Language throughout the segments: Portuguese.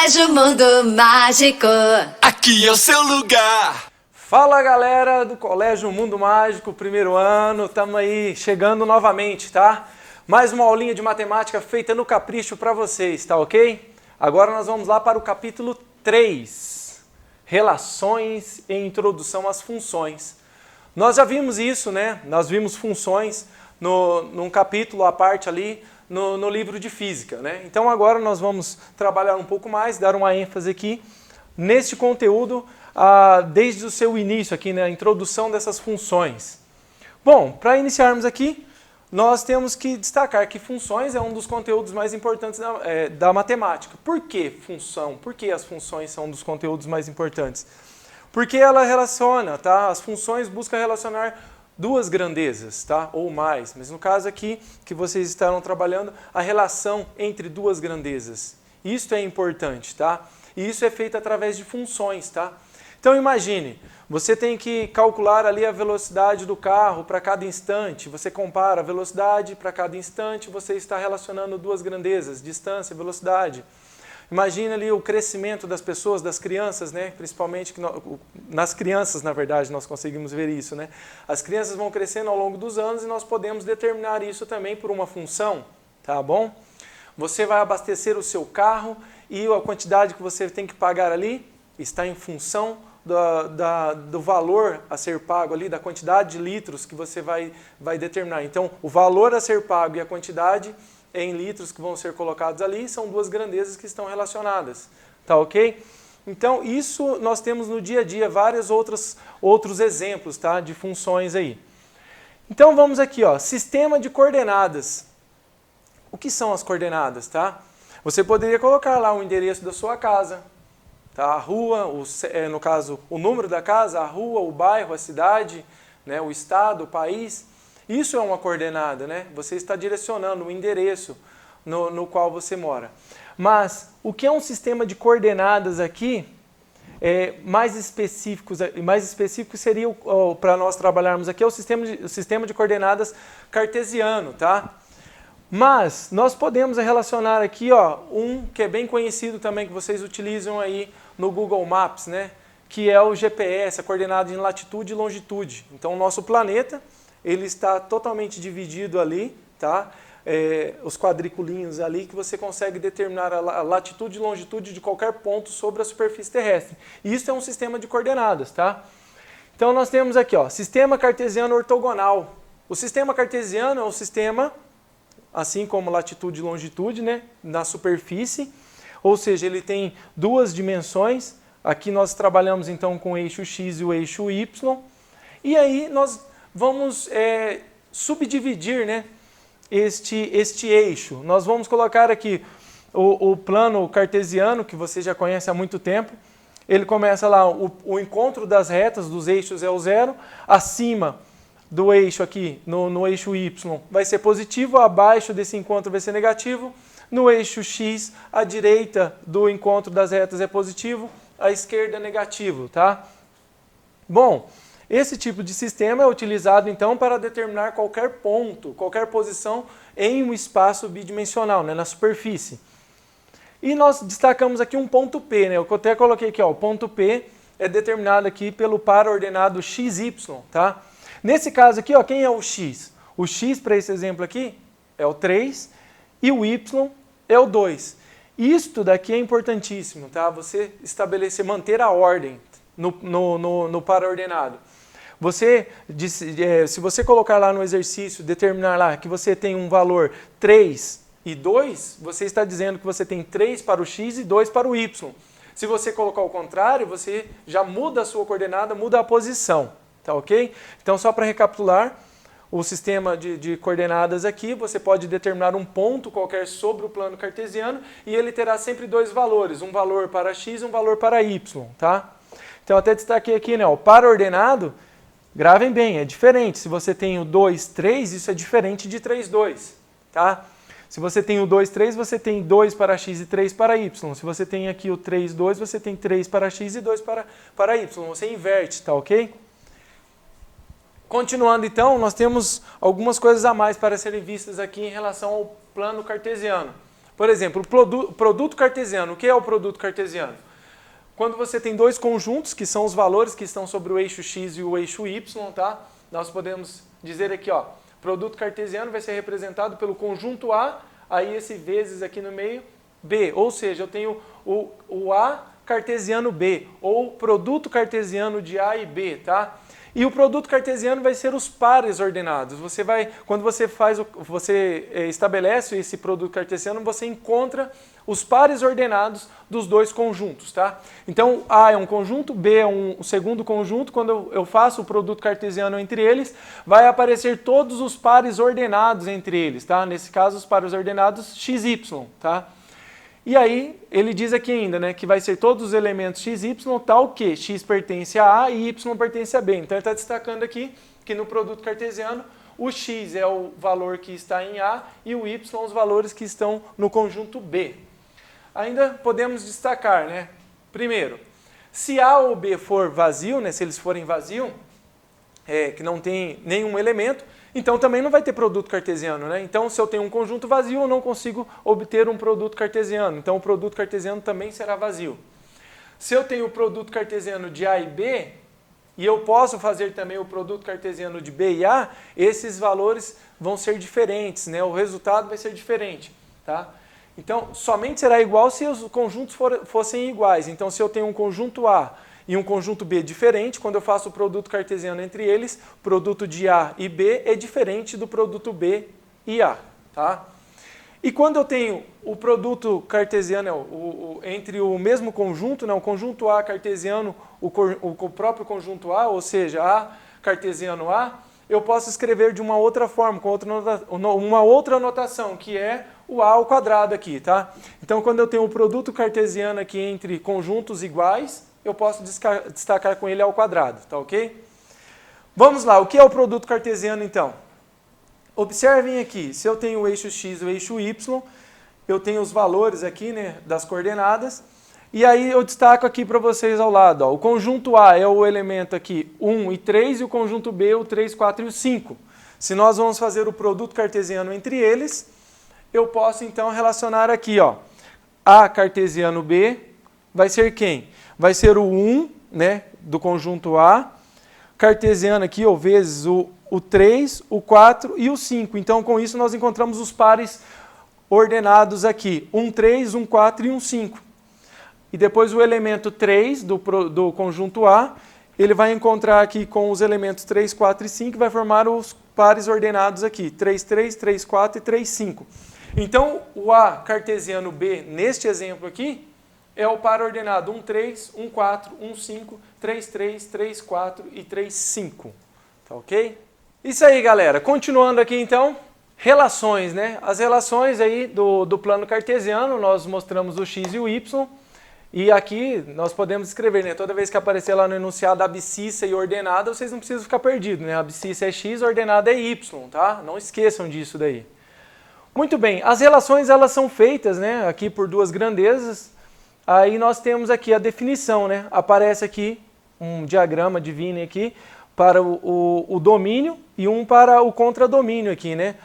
Colégio Mundo Mágico. Aqui é o seu lugar. Fala galera do Colégio Mundo Mágico, primeiro ano, estamos aí chegando novamente, tá? Mais uma aulinha de matemática feita no capricho para vocês, tá ok? Agora nós vamos lá para o capítulo 3, Relações e Introdução às Funções. Nós já vimos isso, né? Nós vimos funções num capítulo à parte ali, no livro de física, né? Então agora nós vamos trabalhar um pouco mais, dar uma ênfase aqui neste conteúdo, desde o seu início aqui, né? A introdução dessas funções. Bom, para iniciarmos aqui, nós temos que destacar que funções é um dos conteúdos mais importantes da matemática. Por que função? Por que as funções são um dos conteúdos mais importantes? Porque ela relaciona, tá? As funções buscam relacionar duas grandezas, tá? Ou mais, mas no caso aqui que vocês estarão trabalhando, a relação entre duas grandezas. Isso é importante, tá? E isso é feito através de funções, tá? Então imagine, você tem que calcular ali a velocidade do carro para cada instante, você compara a velocidade para cada instante, você está relacionando duas grandezas, distância e velocidade. Imagina ali o crescimento das pessoas, das crianças, né? Principalmente nas crianças, na verdade, nós conseguimos ver isso, né? As crianças vão crescendo ao longo dos anos e nós podemos determinar isso também por uma função, tá bom? Você vai abastecer o seu carro e a quantidade que você tem que pagar ali está em função do valor a ser pago ali, da quantidade de litros que você vai determinar. Então, o valor a ser pago e a quantidade em litros que vão ser colocados ali, são duas grandezas que estão relacionadas, tá ok? Então, isso nós temos no dia a dia, vários outros exemplos, tá, de funções aí. Então, vamos aqui, ó, sistema de coordenadas. O que são as coordenadas, tá? Você poderia colocar lá o endereço da sua casa, tá? A rua, no caso, o número da casa, a rua, o bairro, a cidade, né, o estado, o país. Isso é uma coordenada, né? Você está direcionando o endereço no qual você mora. Mas o que é um sistema de coordenadas aqui, mais específico seria, para nós trabalharmos aqui, é o sistema de coordenadas cartesiano, tá? Mas nós podemos relacionar aqui, ó, um que é bem conhecido também, que vocês utilizam aí no Google Maps, né? Que é o GPS, a coordenada em latitude e longitude. Então o nosso planeta, ele está totalmente dividido ali, tá? Os quadriculinhos ali que você consegue determinar a latitude e longitude de qualquer ponto sobre a superfície terrestre. Isso é um sistema de coordenadas, tá? Então nós temos aqui, ó, sistema cartesiano ortogonal. O sistema cartesiano é um sistema, assim como latitude e longitude, né, na superfície, ou seja, ele tem duas dimensões. Aqui nós trabalhamos então com o eixo X e o eixo Y, e aí nós vamos subdividir, né, este eixo. Nós vamos colocar aqui o plano cartesiano, que você já conhece há muito tempo. Ele começa lá, o encontro das retas dos eixos é o zero. Acima do eixo aqui, no eixo Y, vai ser positivo. Abaixo desse encontro vai ser negativo. No eixo X, a direita do encontro das retas é positivo. A esquerda é negativo, tá? Bom, esse tipo de sistema é utilizado, então, para determinar qualquer ponto, qualquer posição em um espaço bidimensional, né, na superfície. E nós destacamos aqui um ponto P, né? Eu até coloquei aqui, ó, o ponto P é determinado aqui pelo par ordenado XY, tá? Nesse caso aqui, ó, quem é o X? O X, para esse exemplo aqui, é o 3 e o Y é o 2. Isto daqui é importantíssimo, tá? Você estabelecer, manter a ordem no par ordenado. Se você colocar lá no exercício, determinar lá que você tem um valor 3 e 2, você está dizendo que você tem 3 para o X e 2 para o Y. Se você colocar o contrário, você já muda a sua coordenada, muda a posição, tá ok? Então, só para recapitular, o sistema de coordenadas aqui, você pode determinar um ponto qualquer sobre o plano cartesiano e ele terá sempre dois valores, um valor para X e um valor para Y, tá? Então, até destaquei aqui, né, o par ordenado. Gravem bem, é diferente. Se você tem o 2, 3, isso é diferente de 3, 2, tá? Se você tem o 2, 3, você tem 2 para X e 3 para Y. Se você tem aqui o 3, 2, você tem 3 para X e 2 para Y. Você inverte, tá ok? Continuando então, nós temos algumas coisas a mais para serem vistas aqui em relação ao plano cartesiano. Por exemplo, o produto cartesiano. O que é o produto cartesiano? Quando você tem dois conjuntos, que são os valores que estão sobre o eixo x e o eixo y, tá? Nós podemos dizer aqui, ó, produto cartesiano vai ser representado pelo conjunto A, aí esse vezes aqui no meio, B. Ou seja, eu tenho o A cartesiano B, ou produto cartesiano de A e B, tá? E o produto cartesiano vai ser os pares ordenados. Quando você estabelece esse produto cartesiano, você encontra os pares ordenados dos dois conjuntos, tá? Então, A é um conjunto, B é um segundo conjunto. Quando eu faço o produto cartesiano entre eles, vai aparecer todos os pares ordenados entre eles, tá? Nesse caso, os pares ordenados XY, tá? E aí, ele diz aqui ainda, né, que vai ser todos os elementos x, y, tal que x pertence a A e y pertence a B. Então, ele está destacando aqui que no produto cartesiano, o x é o valor que está em A e o y os valores que estão no conjunto B. Ainda podemos destacar, né, primeiro, se A ou B for vazio, né, se eles forem vazio, que não tem nenhum elemento, então também não vai ter produto cartesiano, né? Então, se eu tenho um conjunto vazio, eu não consigo obter um produto cartesiano. Então, o produto cartesiano também será vazio. Se eu tenho o produto cartesiano de A e B, e eu posso fazer também o produto cartesiano de B e A, esses valores vão ser diferentes, né? O resultado vai ser diferente, tá? Então, somente será igual se os conjuntos fossem iguais. Então, se eu tenho um conjunto A e um conjunto B diferente, quando eu faço o produto cartesiano entre eles, o produto de A e B é diferente do produto B e A, tá? E quando eu tenho o produto cartesiano entre o mesmo conjunto, né, o conjunto A cartesiano, o próprio conjunto A, ou seja, A cartesiano A, eu posso escrever de uma outra forma, com uma outra notação, que é o A ao quadrado aqui, tá? Então, quando eu tenho o produto cartesiano aqui entre conjuntos iguais, eu posso destacar com ele ao quadrado, tá ok? Vamos lá, o que é o produto cartesiano então? Observem aqui, se eu tenho o eixo x e o eixo y, eu tenho os valores aqui, né, das coordenadas, e aí eu destaco aqui para vocês ao lado, ó, o conjunto A é o elemento aqui 1 e 3, e o conjunto B o 3, 4 e o 5. Se nós vamos fazer o produto cartesiano entre eles, eu posso então relacionar aqui, ó, A cartesiano B vai ser quem? Vai ser o 1, né, do conjunto A, cartesiano aqui, ou vezes o 3, o 4 e o 5. Então, com isso, nós encontramos os pares ordenados aqui, um 3, um 4 e um 5. E depois o elemento 3 do conjunto A, ele vai encontrar aqui com os elementos 3, 4 e 5, vai formar os pares ordenados aqui, 3, 3, 3, 4 e 3, 5. Então, o A cartesiano B, neste exemplo aqui, é o par ordenado 1, 3, 1, 4, 1, 5, 3, 3, 3, 4 e 3, 5. Tá ok? Isso aí, galera. Continuando aqui, então, relações, né? As relações aí do plano cartesiano, nós mostramos o x e o y. E aqui nós podemos escrever, né? Toda vez que aparecer lá no enunciado abscissa e ordenada, vocês não precisam ficar perdidos, né? Abscissa é x, ordenada é y, tá? Não esqueçam disso daí. Muito bem. As relações, elas são feitas, né? Aqui por duas grandezas. Aí nós temos aqui a definição, né? Aparece aqui um diagrama de Wien aqui para o domínio e um para o contradomínio aqui, né?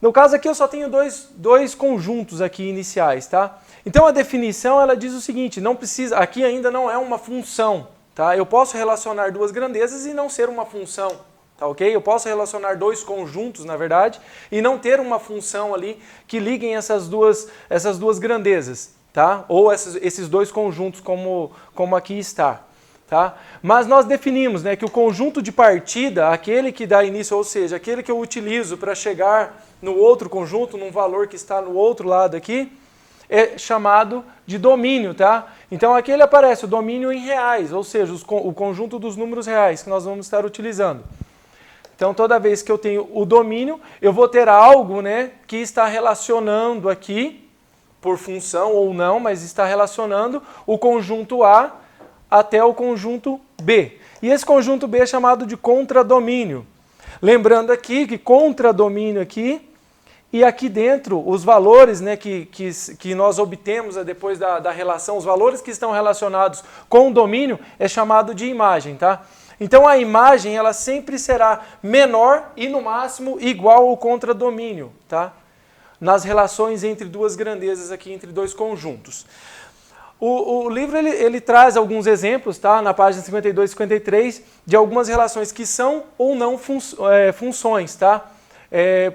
No caso aqui eu só tenho dois conjuntos aqui iniciais, tá? Então a definição ela diz o seguinte, não precisa, aqui ainda não é uma função, tá? Eu posso relacionar duas grandezas e não ser uma função, tá ok? Eu posso relacionar dois conjuntos, na verdade, e não ter uma função ali que liguem essas duas grandezas. Tá? Ou esses dois conjuntos como aqui está. Tá? Mas nós definimos, né, que o conjunto de partida, aquele que dá início, ou seja, aquele que eu utilizo para chegar no outro conjunto, num valor que está no outro lado aqui, é chamado de domínio. Tá? Então aqui ele aparece o domínio em reais, ou seja, o conjunto dos números reais que nós vamos estar utilizando. Então toda vez que eu tenho o domínio, eu vou ter algo, né, que está relacionando aqui, por função ou não, mas está relacionando o conjunto A até o conjunto B. E esse conjunto B é chamado de contradomínio. Lembrando aqui que contradomínio aqui, e aqui dentro os valores, né, que nós obtemos depois da relação, os valores que estão relacionados com o domínio é chamado de imagem. Tá? Então a imagem ela sempre será menor e no máximo igual ao contradomínio. Tá? nas relações entre duas grandezas aqui, entre dois conjuntos. O livro ele traz alguns exemplos, tá? Na página 52 e 53, de algumas relações que são ou não funções, tá?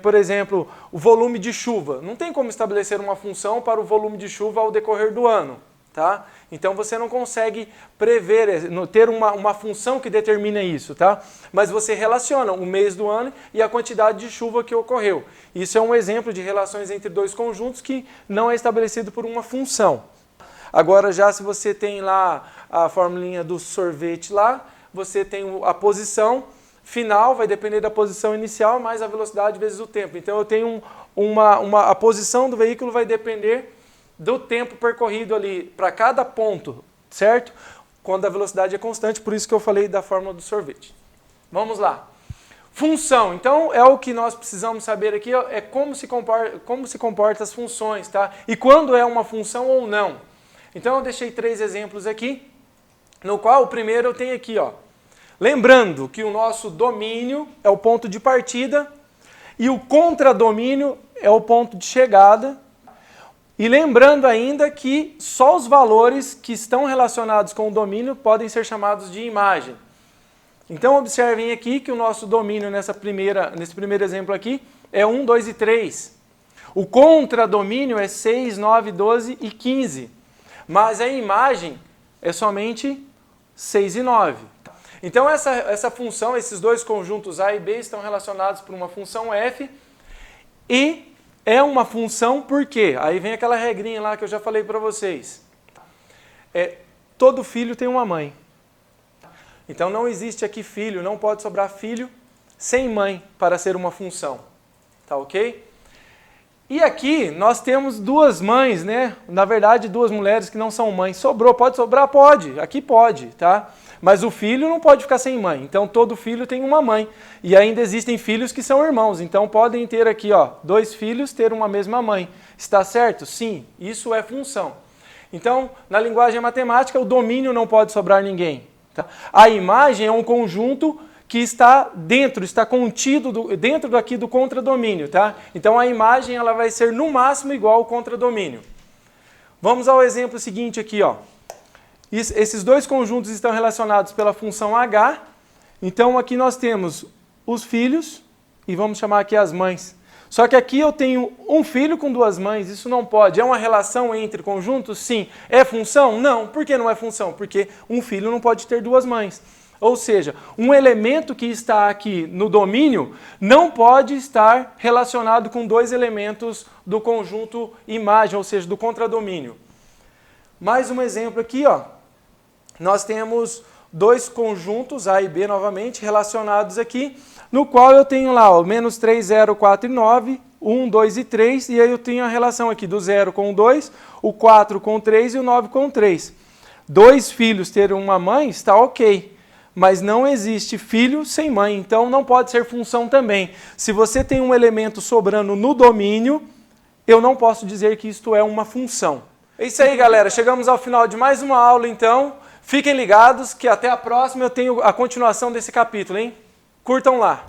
Por exemplo, o volume de chuva. Não tem como estabelecer uma função para o volume de chuva ao decorrer do ano, tá? Então você não consegue prever, ter uma função que determina isso, tá? Mas você relaciona o mês do ano e a quantidade de chuva que ocorreu. Isso é um exemplo de relações entre dois conjuntos que não é estabelecido por uma função. Agora já se você tem lá a formulinha do sorvete lá, você tem a posição final, vai depender da posição inicial, mais a velocidade vezes o tempo. Então eu tenho a posição do veículo vai depender do tempo percorrido ali para cada ponto, certo? Quando a velocidade é constante, por isso que eu falei da fórmula do sorvete. Vamos lá. Função, então é o que nós precisamos saber aqui, é como se comporta as funções, tá? E quando é uma função ou não. Então eu deixei 3 exemplos aqui, no qual o primeiro eu tenho aqui, ó. Lembrando que o nosso domínio é o ponto de partida e o contradomínio é o ponto de chegada. E lembrando ainda que só os valores que estão relacionados com o domínio podem ser chamados de imagem. Então observem aqui que o nosso domínio nesse primeiro exemplo aqui é 1, 2 e 3. O contradomínio é 6, 9, 12 e 15. Mas a imagem é somente 6 e 9. Então essa função, esses dois conjuntos A e B estão relacionados por uma função f e é uma função por quê? Aí vem aquela regrinha lá que eu já falei para vocês. Todo filho tem uma mãe. Então não existe aqui filho, não pode sobrar filho sem mãe para ser uma função. Tá ok? E aqui nós temos duas mães, né? Na verdade, duas mulheres que não são mães. Sobrou, pode sobrar? Pode. Aqui pode, tá? Mas o filho não pode ficar sem mãe. Então todo filho tem uma mãe. E ainda existem filhos que são irmãos. Então podem ter aqui, ó, 2 filhos ter uma mesma mãe. Está certo? Sim, isso é função. Então, na linguagem matemática, o domínio não pode sobrar ninguém. Tá? A imagem é um conjunto que está contido dentro aqui do contradomínio, tá? Então a imagem ela vai ser no máximo igual ao contradomínio. Vamos ao exemplo seguinte aqui, ó. Esses dois conjuntos estão relacionados pela função h. Então aqui nós temos os filhos e vamos chamar aqui as mães. Só que aqui eu tenho um filho com 2 mães, isso não pode. É uma relação entre conjuntos? Sim. É função? Não. Por que não é função? Porque um filho não pode ter 2 mães. Ou seja, um elemento que está aqui no domínio não pode estar relacionado com 2 elementos do conjunto imagem, ou seja, do contradomínio. Mais um exemplo aqui, ó. Nós temos 2 conjuntos, A e B novamente, relacionados aqui, no qual eu tenho lá, ó, menos 3, 0, 4 e 9, 1, 2 e 3, e aí eu tenho a relação aqui do 0 com o 2, o 4 com o 3 e o 9 com o 3. 2 filhos ter uma mãe está ok. Mas não existe filho sem mãe, então não pode ser função também. Se você tem um elemento sobrando no domínio, eu não posso dizer que isto é uma função. É isso aí, galera. Chegamos ao final de mais uma aula, então. Fiquem ligados que até a próxima eu tenho a continuação desse capítulo, hein? Curtam lá.